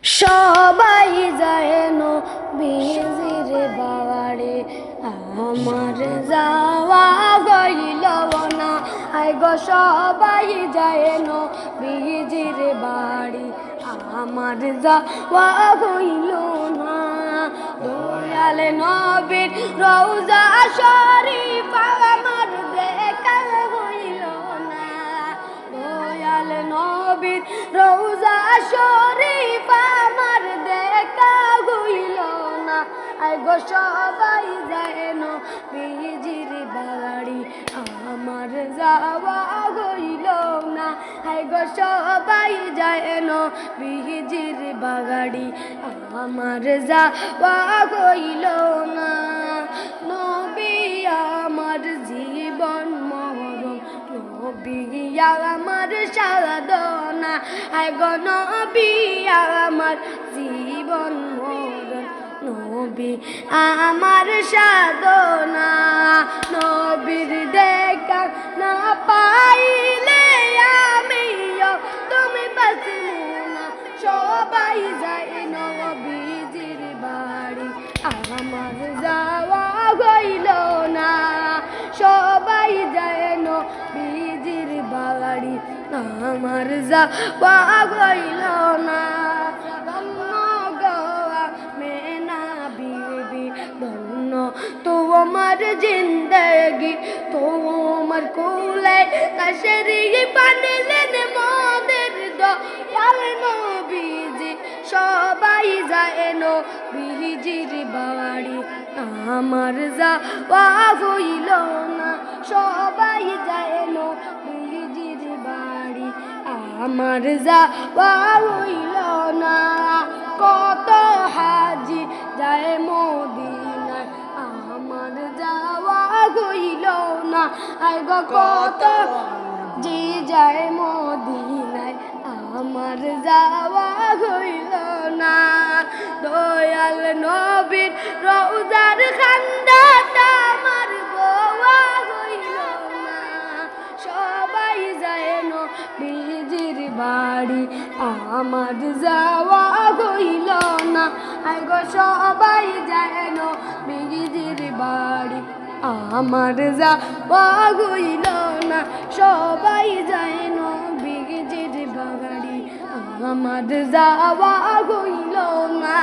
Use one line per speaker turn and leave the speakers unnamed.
সবাই যায় নবীজির বাড়ি, আমার যাওয়া গইল না। আয় গো সবাই যায় নবীজির বাড়ি, আমার যাওয়া গইল না। দয়াল নবীর রওজা শরীফ আমার দেখা হইল না। দয়াল নবীর রওজা শরীফ আমার দেখা হইল না। আয় গো সবাই যায় নবীজির বাড়ি, আমার যাওয়া হইল না। আয় গো সবাই যায় নবীজির বাড়ি, আমার যাওয়া হইল না। নবী আমার জীবন মরণ, নবী আমার সাধনা। আয় গো নবী আমার জীবন মরণ, নবী আমার সাধনা। নবীর দেখা না পাইলে আমিও তুমি বাঁচবো না। সবাই যায় নবীজির বাড়ি, আমার যাওয়া হইল না। সবাই যায় নবীজির বাড়ি, আমার যাওয়া হইল না। ধন্য তোমার জিন্দগি, তোমার কোলে কাশেরি বানলেন মোদের দয়াল নবীজি। সবাই যায় নবীজির বাড়ি, আমার যাওয়া হইল না। সবাই যায় নবীজির বাড়ি, আমার যাওয়া হইল না। কত হাজি যায় মদিনায়, আমার যাওয়া হইল না। আয় গো কত জি যায় মদিনায়, আমার যাওয়া হইল না। দয়াল নবীর রওজার খান্দাটা আমার বোয়া হইল না। সবাই যায় নবীজির বাড়ি, আমার যাওয়া হইল না। আয় গো সবাই যায় নবীজির বাড়ি, আমার যাওয়া হইল না। সবাই যায় নবীজির বাড়ি, আমার যাওয়া হইল না।